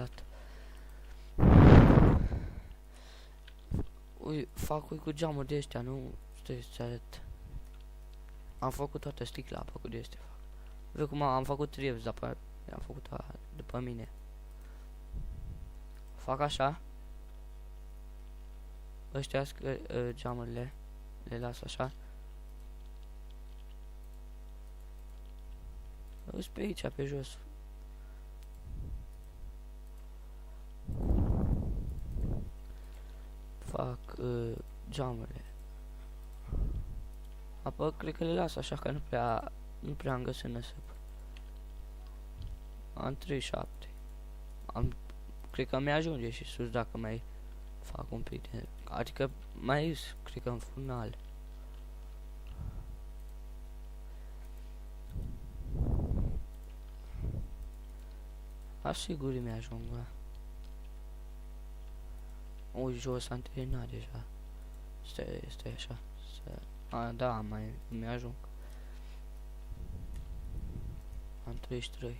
dat. Ui, fac cu geamuri de ăștia, nu? Stai să arăt. Am făcut toată sticla apă cu de ăștia. Vezi cum am făcut revs, dar am făcut după mine. Fac așa. Ăștia geamurile. Le las așa. Îs pe aici, pe jos. Fac geamurile. Apoi cred că le las așa că nu prea am găsit năsăp. Am 37. Cred că mi-ajunge și sus dacă mai fac un pic de... Adică mai cred că în furnal. Asigur mi-ajung, da. Ui, jos am terminat deja. Stai așa. Da, mai mi-ajung. Am 33.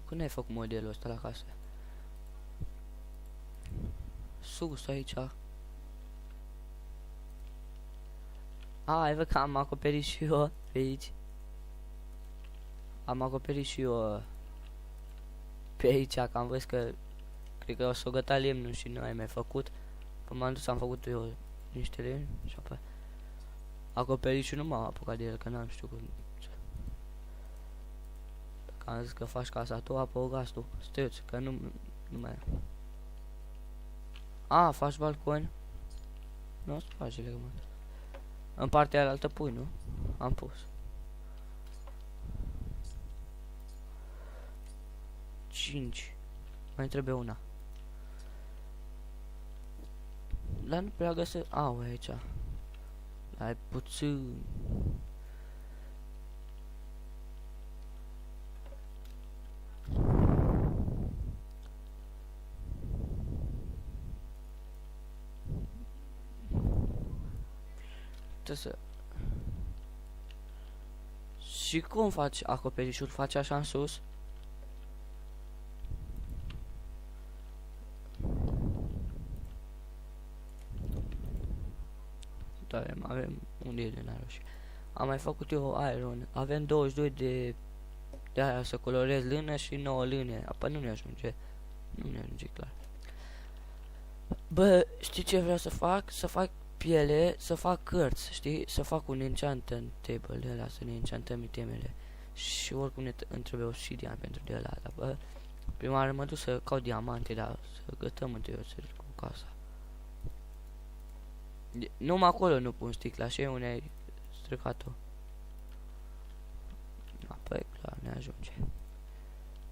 Când ai făcut modelul ăsta la casă? Sus aici. Ai văd că am acoperit și eu pe aici. Am acoperit și eu pe aici, că am văzut că cred că o să o găta lemnul și nu ai mai făcut. Păi m-am dus, am făcut eu niște lemni și apoi acoperit și nu m-am apucat de el, că n-am știut cum. Că am zis că faci casa tu, apoi o tu. Stai-ți, că nu mai... faci balconi? Nu o să faci legământ. În partea aia altă pui, nu? Am pus. 5. Mai trebuie una. Dar nu prea găsesc... aici. Ai puțin. Și cum faci acoperișul? Faci așa în sus? Da, avem unde e de n-aroși. Am mai făcut eu iron. Avem 22 de aia să colorez lână și 9 lâne. Apoi nu ne ajunge. Nu ne ajunge clar. Bă, știi ce vreau să fac? Să fac piele, să fac cărți, știi? Să fac un enchanting table de ăla, să ne enchantăm itemele. Și oricum îmi trebuie obsidian pentru de ăla, dar bă, prima oară mă duc să caut diamante, dar să gătăm întâi cu casa. Numai acolo nu pun sticla, și unde ai stricat-o. Apoi clar ne ajunge.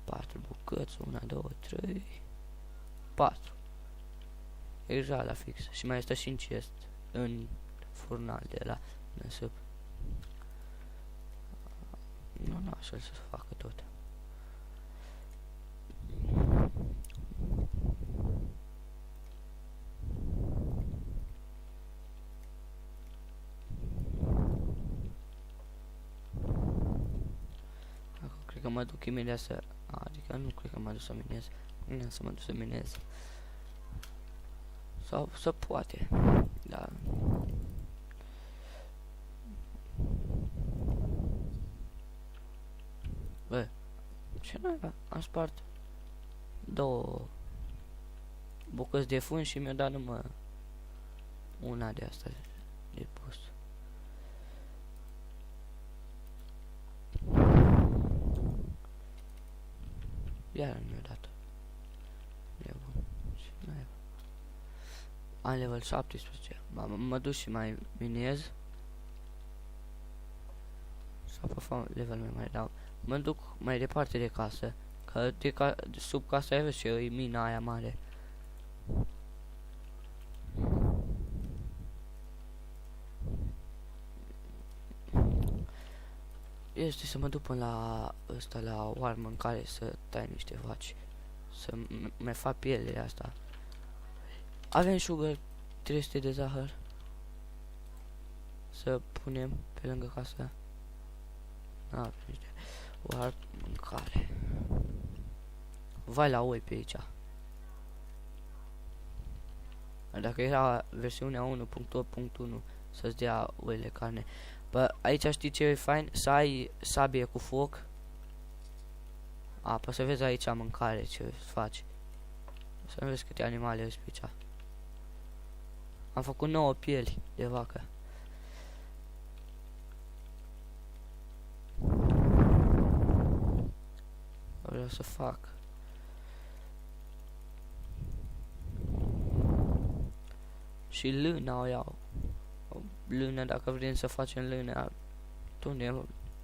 4 bucăți, 1, 2, 3, 4. Exact la fix. Și mai este și în chest, în furnal de la năsăp. Nu, așa să facă tot. Acum cred că mă duc imediat să... Adică nu cred că mă duc să minez. Nu să mă duc să minez. Sau să poate. Da. Bă, ce n-ai? Am spart 2 bucăți de fân și mi-a dat numai una de asta de pus. Iar mi-a dat. E bun. Și n-ai. Am level 17. Mă duc și mai minez. Sau pe fac level mai mare, dar mă duc mai departe de casă. Că de sub casa aia și e mina aia mare. Este să mă duc până la ăsta, la oarmă în care să tai niște vaci. Să mai fac pielea asta. Avem sugar 300 de zahăr. Să punem pe lângă casa. A, niște warp, mâncare. Vai la oi pe aici. Dacă era versiunea 1.8.1 să-ți dea oile carne. Bă, aici știi ce e fain? Să ai sabie cu foc. A, poți să vezi aici mâncare ce faci. Să vezi câte animale îți pe aici. Am făcut 9 pieli de vacă. Vreau să fac. Și lâna o iau. O lână, dacă vrem să facem lână,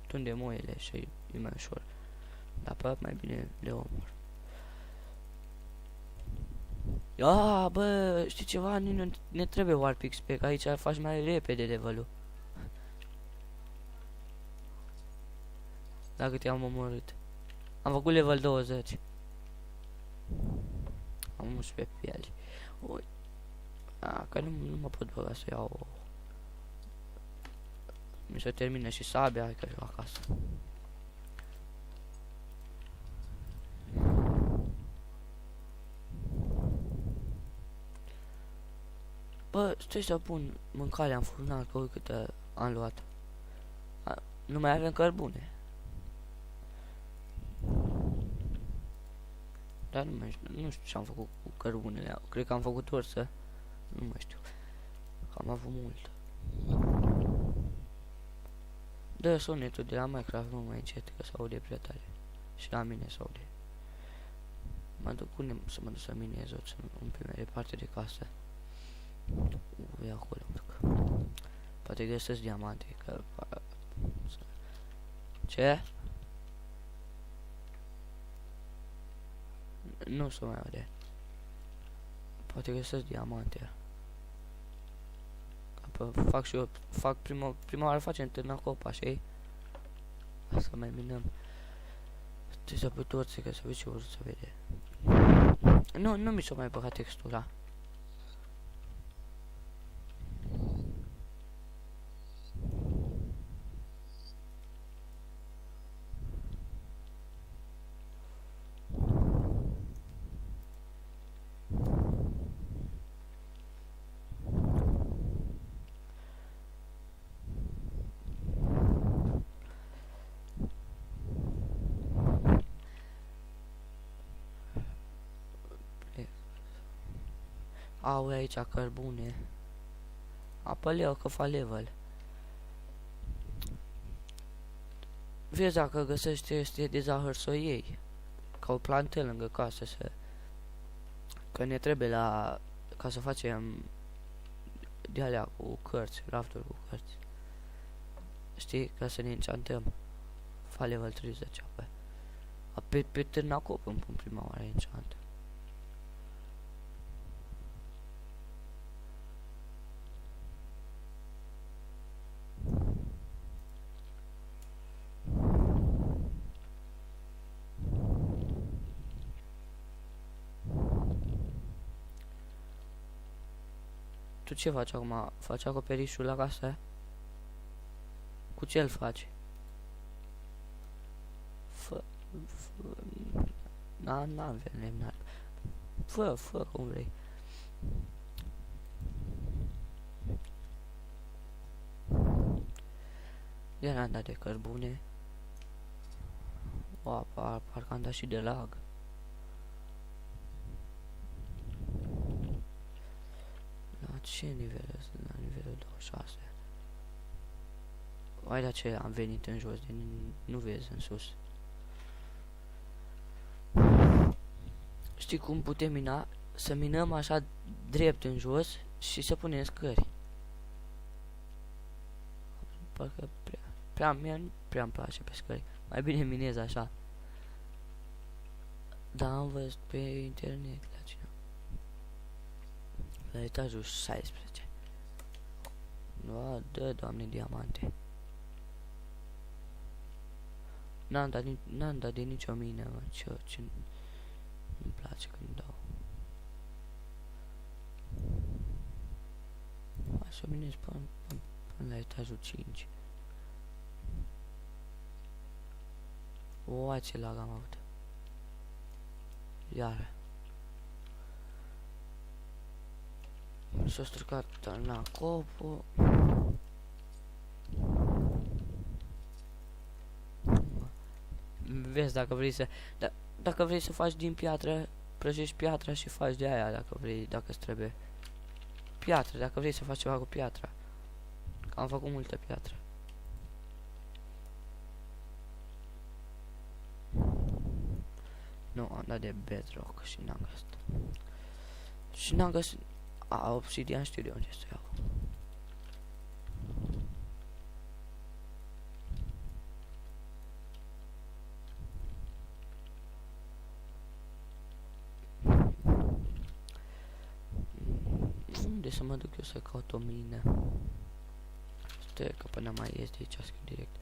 tundem oile și e mai ușor. Dar pe mai bine le omor. Ia, bă, știi ceva? Nu ne trebuie Warp XP, că aici faci mai repede level-ul. Dacă te-am omorât. Am făcut level 20. Am 11 pieli. Ui. A, că nu mă pot băga să iau. Mi se termină și sabia, hai că eu acasă. Bă, stai să pun mâncarea în furnar, că uite câte am luat. Nu mai avem cărbune. Dar nu știu ce am făcut cu cărbunele. Cred că am făcut orsă. Nu mai știu. Am avut mult. Dă sunetul de la Minecraft nu mai încet, că se aude prea tare. Și la mine se aude. Mă duc unde să mă duc să minez în primele parte de casă. E acolo. Poate găsesc diamante, că... Ce? Nu se mai aude. Poate găsesc diamante. Fac și eu, prima oară facem târna copa, știi? Să mai minăm. Trebuie să pe toți, că să vezi ce vor să vede. Nu mi s-o mai băgat textura. Au aici cărbune. Apăleu că fac level. Vezi dacă găsești este de zahăr să o iei. Ca o plantă lângă casă să... Că ne trebuie ca să facem de alea cu cărți, rafturi cu cărți. Știi? Ca să ne enchantăm. Fa level 30 apă. Pe târnacop îmi pun prima oară enchant. Tu ce faci acum? Faci acoperișul la casă? Cu ce îl faci? N-avem lemnar. Fă cum vrei. Iar am dat de cărbune. O, parcă am dat și de lag. La ce nivel sunt? La nivelul 26. Hai, la ce am venit în jos, nu vezi în sus. Știi cum putem mina? Să minăm așa drept în jos și să punem scări. Parcă prea îmi place pe scări. Mai bine minez așa. Da, am văzut pe internet la cine. La etajul 16. Dă, Doamne, diamante. N-am dat de nicio mină, mă, ce îmi place când dau. Hai să minez până la etajul 5. Uai, ce lag am avut. Iar. S-a stricat na copul. Vezi dacă vrei să... dacă vrei să faci din piatră, prăjești piatra și faci de aia dacă vrei, dacă îți trebuie. Piatră, dacă vrei să faci ceva cu piatra. Am făcut multă piatră. Nu, am dat de bedrock și n-am găsit. Și n-am găsit... obsidian știu de unde să iau. Unde să mă duc eu să caut o mină? Stai că până mai ies de aici, scriu direct.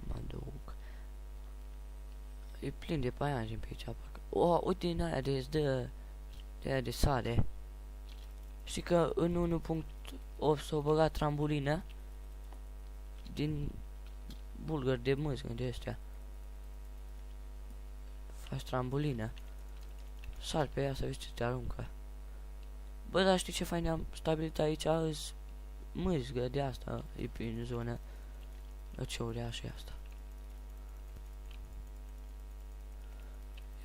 Mă duc. E plin de paianjeni pe aici, parcă. Oh, uite din aia de aia de sare. Știi că în 1.8 s-o băgat trambulină din bulgări de mâzgă de astea. Faci trambulină. Sar pe ea să vezi ce te aruncă. Bă, dar știi ce fain am stabilit aici? Îs mâzgă de asta, e prin zonă. Ce uriașă e asta.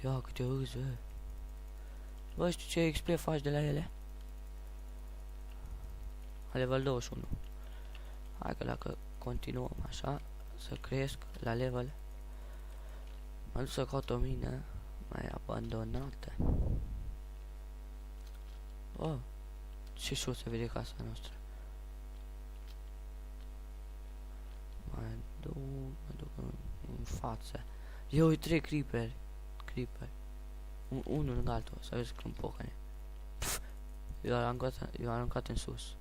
Ia câte râzi, bă. Bă, știi ce XP faci de la ele? La level 21. Hai că dacă continuăm așa, să cresc la level. Mă duc să caut o mină mai abandonată. Oh, ce știu se vede casa noastră. Mă duc în față. Eu uite 3 creeperi. Unul lângă altul, să vezi cum pocăne. Eu am aruncat în sus.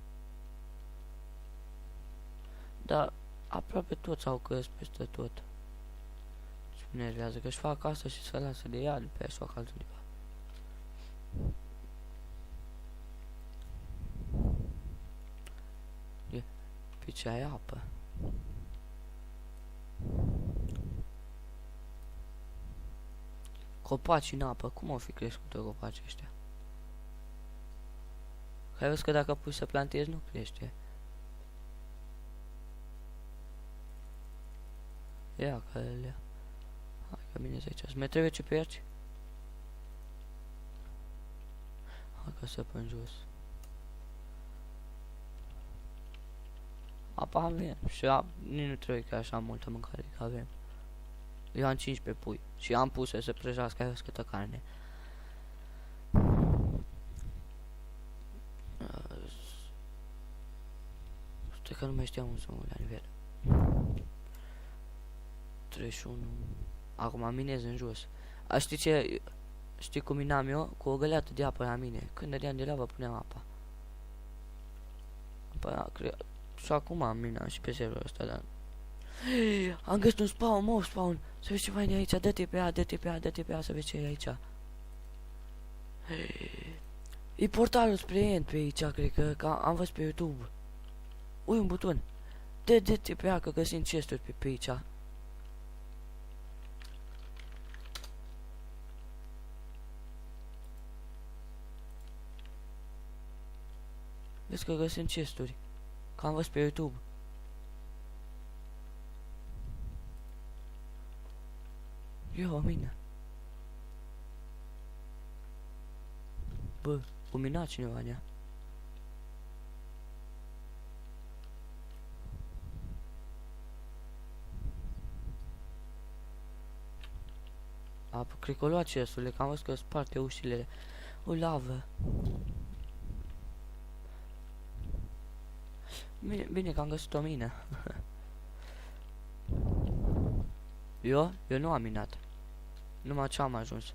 Dar aproape toți au căs peste tot. Și mă nervează că își fac casa și să lasă de ea, după aia și fac altundeva. Pe ce ai apă? Copaci în apă, cum au fi crescut copacii ăștia? Ai văzut că dacă pui să plantezi, nu crește. Ia că le... Hai că bine aici. Să mai trebuie ce pe aici? Hai că să pun jos. Apa avem și nici nu trebuie că așa multă mâncare că avem. Eu am 15 pui și am puse să prăjească, ai văzut câtă carne. Stai că nu mai știam să mă la nivel 31. Acum minez în jos. Știi ce? Știi cum minam eu? Cu o găleată de apă la mine. Când dădeam de lavă puneam apa. Și acum am minat și pe serverul ăsta, dar... Am găsit un spawn, mob spawn. Să vezi ce fain e aici, dă-te pe ea, dă-te pe ea, să vezi ce e aici. E portalul spre end pe aici, cred că am văzut pe YouTube. Ui, un buton. Dă-te pe ea, că găsim chesturi pe aici. Vezi că găsim chesturi. Că am văzut pe YouTube. Eu, o mină. Bă, o minat cineva în ea. Cred că o lua chesturile, că am văzut că sparte ușile. O lavă. Bine că am găsit o mină. Eu nu am minat. Numai ce am ajuns.